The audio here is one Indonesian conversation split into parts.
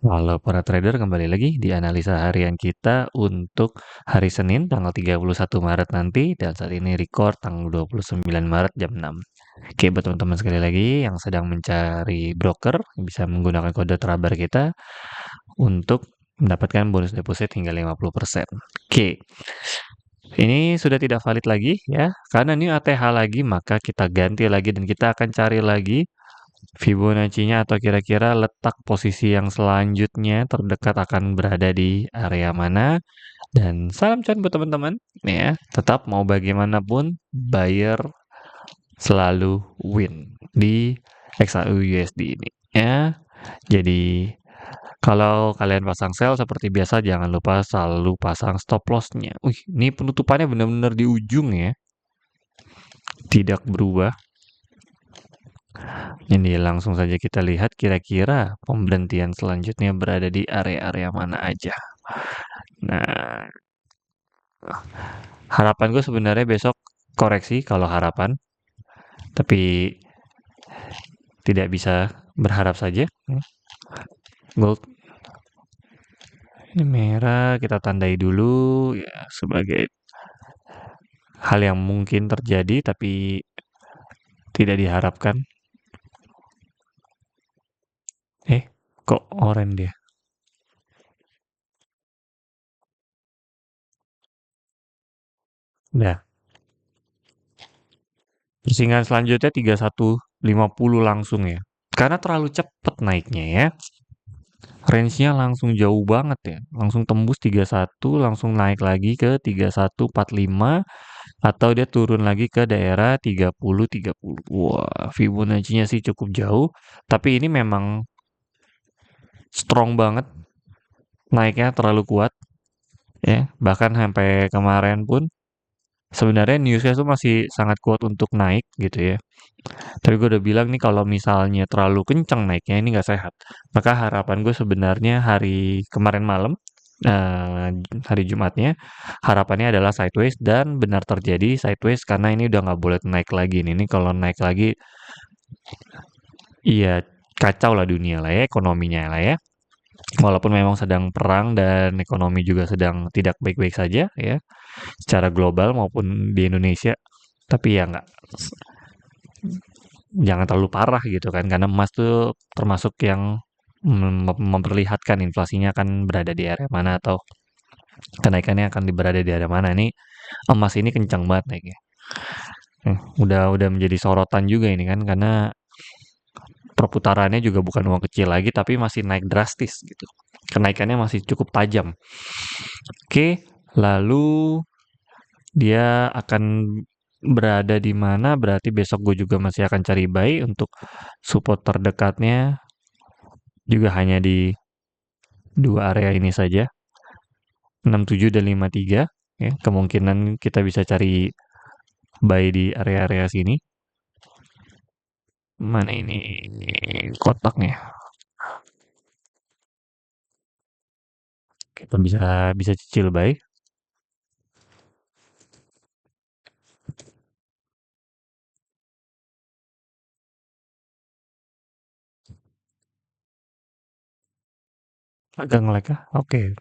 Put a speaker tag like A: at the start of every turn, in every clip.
A: Halo para trader, kembali lagi di analisa harian kita untuk hari Senin tanggal 31 Maret nanti, dan saat ini record tanggal 29 Maret jam 6. Oke, buat teman-teman sekali lagi yang sedang mencari broker, bisa menggunakan kode terabar kita untuk mendapatkan bonus deposit hingga 50%. Oke, ini sudah tidak valid lagi ya, karena ini ATH lagi, maka kita ganti lagi dan kita akan cari lagi Fibonacci-nya atau kira-kira letak posisi yang selanjutnya terdekat akan berada di area mana. Dan salam cuan buat teman-teman ya. Tetap mau bagaimanapun buyer selalu win di XAUUSD ini ya. Jadi kalau kalian pasang sell seperti biasa jangan lupa selalu pasang stop loss-nya. Wih, ini penutupannya benar-benar di ujung ya. Tidak berubah. Ini langsung saja kita lihat kira-kira pemberhentian selanjutnya berada di area-area mana aja. Nah, harapan gue sebenarnya besok koreksi kalau harapan, tapi tidak bisa berharap saja. Gold ini merah, kita tandai dulu ya sebagai hal yang mungkin terjadi tapi tidak diharapkan. Kok oranye dia? Nah, persingan selanjutnya 3150 langsung ya. Karena terlalu cepat naiknya ya. Range-nya langsung jauh banget ya. Langsung tembus 31, langsung naik lagi ke 3145 atau dia turun lagi ke daerah 30-30. Wah, Fibonacci-nya sih cukup jauh, tapi ini memang strong banget, naiknya terlalu kuat ya. Bahkan sampai kemarin pun sebenarnya newsnya tuh masih sangat kuat untuk naik gitu ya. Tapi gue udah bilang nih kalau misalnya terlalu kenceng naiknya ini nggak sehat. Maka harapan gue sebenarnya hari kemarin malam, eh, hari Jumatnya, harapannya adalah sideways dan benar terjadi sideways karena ini udah nggak boleh naik lagi nih. Ini kalau naik lagi, iya kacau lah dunia lah ya, ekonominya lah ya. Walaupun memang sedang perang dan ekonomi juga sedang tidak baik-baik saja ya, secara global maupun di Indonesia. Tapi ya nggak, jangan terlalu parah gitu kan karena emas tuh termasuk yang memperlihatkan inflasinya akan berada di area mana atau kenaikannya akan berada di area mana. Nih emas ini kencang banget naiknya. Udah menjadi sorotan juga ini kan karena perputarannya juga bukan uang kecil lagi tapi masih naik drastis gitu. Kenaikannya masih cukup tajam. Oke, lalu dia akan berada di mana? Berarti besok gue juga masih akan cari buy untuk support terdekatnya juga hanya di dua area ini saja, 67 dan 53 ya. Kemungkinan kita bisa cari buy di area-area sini. Mana ini kotaknya? Kita bisa bisa cicil buy. Agak nge-lag ya. Oke.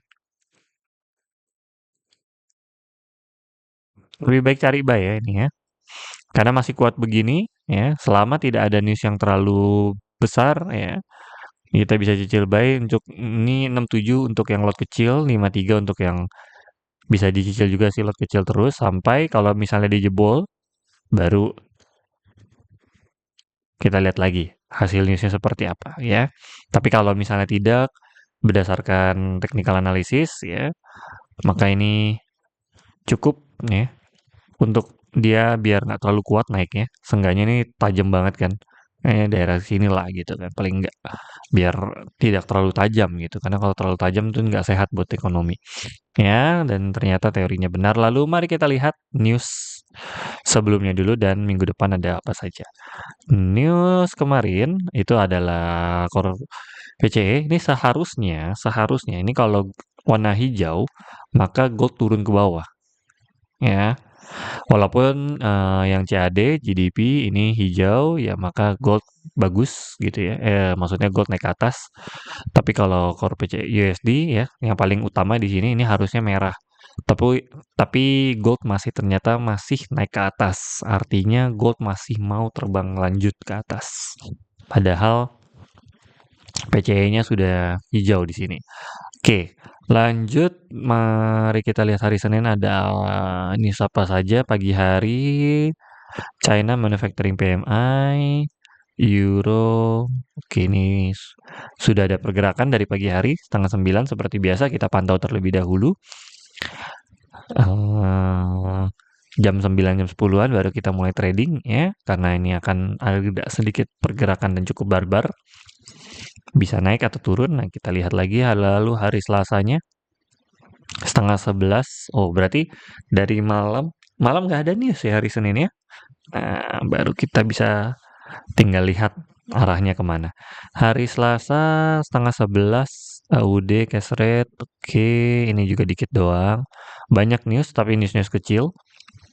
A: Lebih baik cari buy ya ini ya. Karena masih kuat begini ya, selama tidak ada news yang terlalu besar ya. Kita bisa cicil buy untuk ini 67 untuk yang lot kecil, 53 untuk yang bisa dicicil juga sih lot kecil terus sampai kalau misalnya dijebol baru kita lihat lagi hasil newsnya seperti apa ya. Tapi kalau misalnya tidak berdasarkan technical analysis ya, maka ini cukup ya untuk dia biar nggak terlalu kuat naiknya. Seenggaknya ini tajam banget kan. Daerah sini lah gitu kan paling nggak, biar tidak terlalu tajam gitu karena kalau terlalu tajam itu nggak sehat buat ekonomi ya. Dan ternyata teorinya benar. Lalu mari kita lihat news sebelumnya dulu dan minggu depan ada apa saja. News kemarin itu adalah PCE ini seharusnya ini kalau warna hijau maka gold turun ke bawah ya. Walaupun yang CAD, GDP ini hijau, ya maka gold bagus gitu ya. Maksudnya gold naik ke atas. Tapi kalau core PC USD ya, yang paling utama di sini ini harusnya merah. Tapi gold ternyata masih naik ke atas. Artinya gold masih mau terbang lanjut ke atas. Padahal PCE-nya sudah hijau di sini. Oke, lanjut. Mari kita lihat hari Senin ada ini apa saja pagi hari. China Manufacturing PMI, Euro. Oke, ini sudah ada pergerakan dari pagi hari setengah 9 seperti biasa kita pantau terlebih dahulu. Eh, jam 9 jam 10-an baru kita mulai trading ya karena ini akan ada sedikit pergerakan dan cukup barbar. Bisa naik atau turun. Nah, kita lihat lagi lalu hari Selasanya setengah 11. Oh, berarti dari malam nggak ada nih sih hari Senin ya. Nah, baru kita bisa tinggal lihat arahnya kemana. Hari Selasa setengah 11 AUD cash rate. Oke, ini juga dikit doang. Banyak news tapi news-news kecil.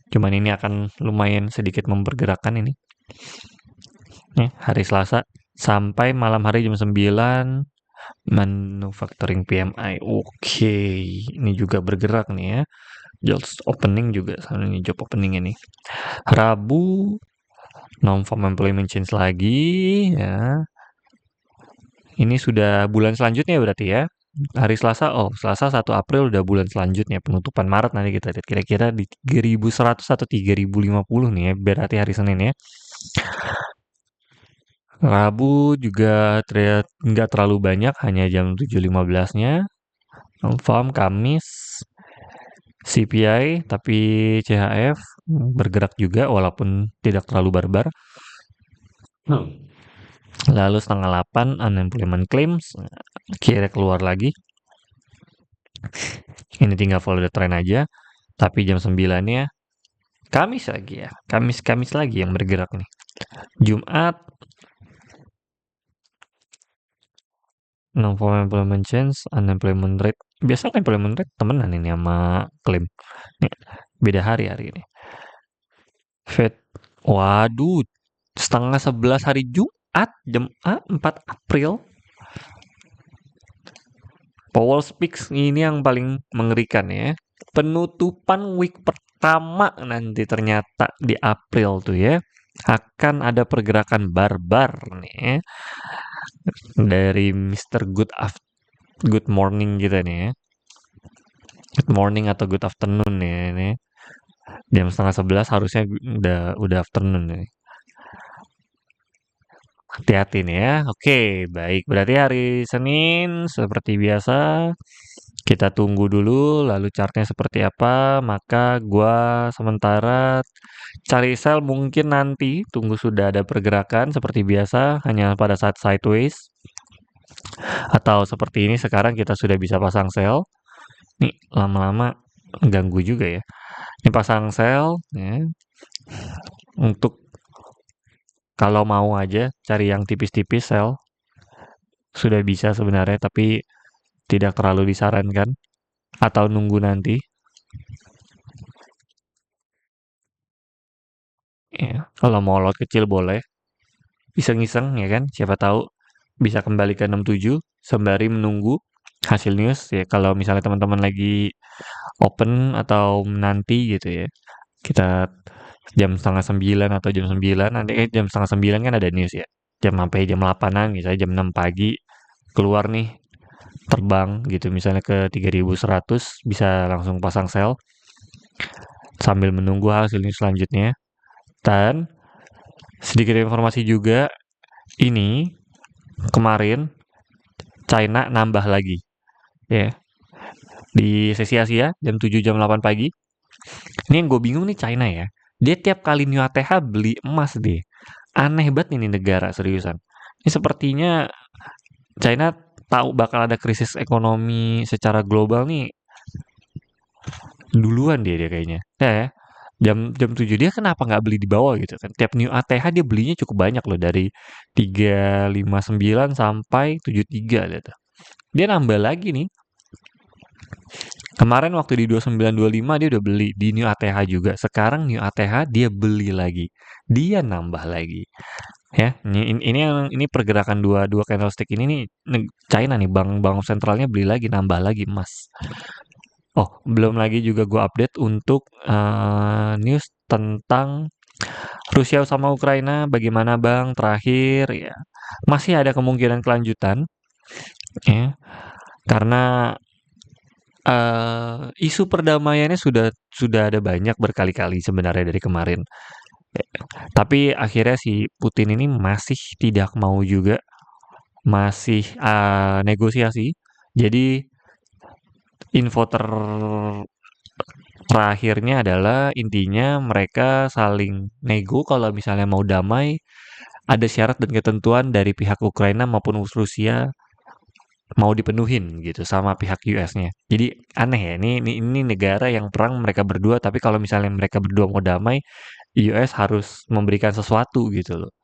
A: Cuman ini akan lumayan sedikit mempergerakkan ini. Hari Selasa sampai malam hari jam 9 manufacturing PMI. Oke, ini juga bergerak nih ya. Jobs opening juga sama ini job opening ini. Rabu non-farm employment change lagi ya. Ini sudah bulan selanjutnya berarti ya. Hari Selasa, Selasa 1 April udah bulan selanjutnya. Penutupan Maret nanti kita lihat kira-kira di 3.100 atau 3.050 nih ya. Berarti hari Senin ya. Rabu juga terlihat nggak terlalu banyak, hanya jam 7.15-nya. Non-farm Kamis, CPI, tapi CHF bergerak juga walaupun tidak terlalu barbar. Lalu setengah 8 unemployment claims kira keluar lagi. Ini tinggal follow the trend aja. Tapi jam 9-nya Kamis lagi ya. Kamis lagi yang bergerak nih. Jumat non-farm employment change, unemployment rate. Biasa unemployment rate temenan ini sama klaim. Nih, beda hari ini. Fed, waduh, setengah 11 hari Jumat, jam 4 April. Powell speaks ini yang paling mengerikan ya. Penutupan week pertama nanti ternyata di April tuh ya. Akan ada pergerakan barbar nih ya. Dari Mr. Good morning gitu nih ya. Good morning atau good afternoon nih ini. Jam setengah 11 harusnya udah afternoon nih. Hati-hati nih ya. Oke, baik. Berarti hari Senin seperti biasa kita tunggu dulu lalu chartnya seperti apa. Maka gua sementara cari sell mungkin nanti tunggu sudah ada pergerakan seperti biasa hanya pada saat sideways. Atau seperti ini sekarang kita sudah bisa pasang sell. Nih lama-lama ganggu juga ya. Ini pasang sell ya. Untuk kalau mau aja cari yang tipis-tipis sell sudah bisa sebenarnya tapi tidak terlalu disarankan atau nunggu nanti. Ya, kalau mau lot kecil boleh. Iseng-iseng ya kan, siapa tahu bisa kembali ke 67 sembari menunggu hasil news ya kalau misalnya teman-teman lagi open atau nanti gitu ya. Kita jam setengah 9 atau jam 9 nanti jam setengah 9 kan ada news ya. Jam sampai jam 8-an misalnya jam 6 pagi keluar nih terbang gitu misalnya ke 3.100 bisa langsung pasang sell sambil menunggu hasil news selanjutnya. Dan sedikit informasi juga ini kemarin China nambah lagi ya di sesi Asia jam 7 jam 8 pagi. Ini yang gue bingung nih China ya. Dia tiap kali New ATH beli emas deh. Aneh banget ini negara seriusan. Ini sepertinya China tahu bakal ada krisis ekonomi secara global nih duluan dia kayaknya. Ya, jam jam 7 dia kenapa nggak beli di bawah gitu kan. Tiap New ATH dia belinya cukup banyak loh dari 359 sampai 73 gitu. Dia nambah lagi nih. Kemarin waktu di 2925 dia udah beli di New ATH juga. Sekarang New ATH dia beli lagi. Dia nambah lagi. Ya, ini pergerakan dua candlestick ini nih China nih bank sentralnya beli lagi nambah lagi emas. Oh, belum lagi juga gue update untuk news tentang Rusia sama Ukraina bagaimana Bang terakhir ya. Masih ada kemungkinan kelanjutan ya karena isu perdamaiannya sudah ada banyak berkali-kali sebenarnya dari kemarin. Tapi akhirnya si Putin ini masih tidak mau juga, masih negosiasi. Jadi info terakhirnya adalah intinya mereka saling nego kalau misalnya mau damai, ada syarat dan ketentuan dari pihak Ukraina maupun Rusia mau dipenuhin gitu sama pihak US-nya. Jadi aneh ya, ini negara yang perang mereka berdua, tapi kalau misalnya mereka berdua mau damai, US harus memberikan sesuatu gitu loh.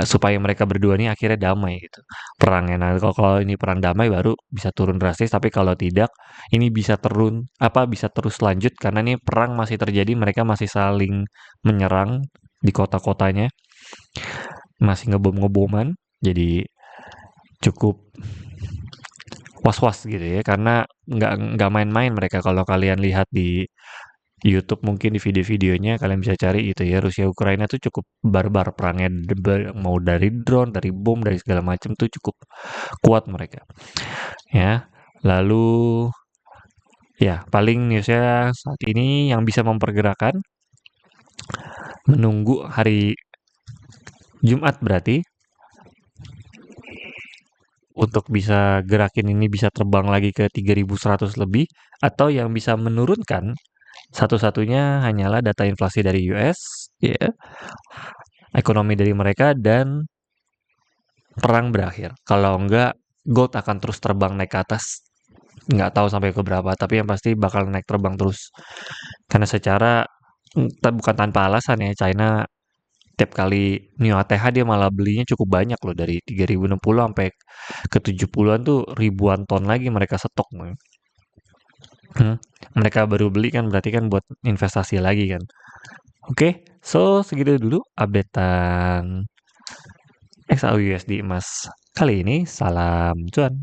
A: Supaya mereka berdua ini akhirnya damai gitu perangnya. Nah, kalau ini perang damai baru bisa turun drastis, tapi kalau tidak ini bisa terus lanjut karena ini perang masih terjadi, mereka masih saling menyerang di kota-kotanya, masih ngebom-ngeboman. Jadi cukup was-was gitu ya karena nggak main-main mereka. Kalau kalian lihat di YouTube mungkin di video-videonya kalian bisa cari itu ya, Rusia Ukraina tuh cukup barbar perangnya, mau dari drone, dari bom, dari segala macam tuh cukup kuat mereka ya. Lalu ya paling newsnya saat ini yang bisa mempergerakan menunggu hari Jumat berarti untuk bisa gerakin ini bisa terbang lagi ke 3.100 lebih, atau yang bisa menurunkan satu-satunya hanyalah data inflasi dari US ya, ekonomi dari mereka, dan perang berakhir. Kalau enggak, gold akan terus terbang naik ke atas. Nggak tahu sampai ke berapa, tapi yang pasti bakal naik terbang terus. Karena secara bukan tanpa alasan ya, China tiap kali New ATH dia malah belinya cukup banyak loh, dari 3.060 sampai ke 70-an tuh ribuan ton lagi mereka stok. Hmm, Mereka baru beli kan berarti kan buat investasi lagi kan. Oke, so segitu dulu updatean XAUUSD emas kali ini. Salam cuan.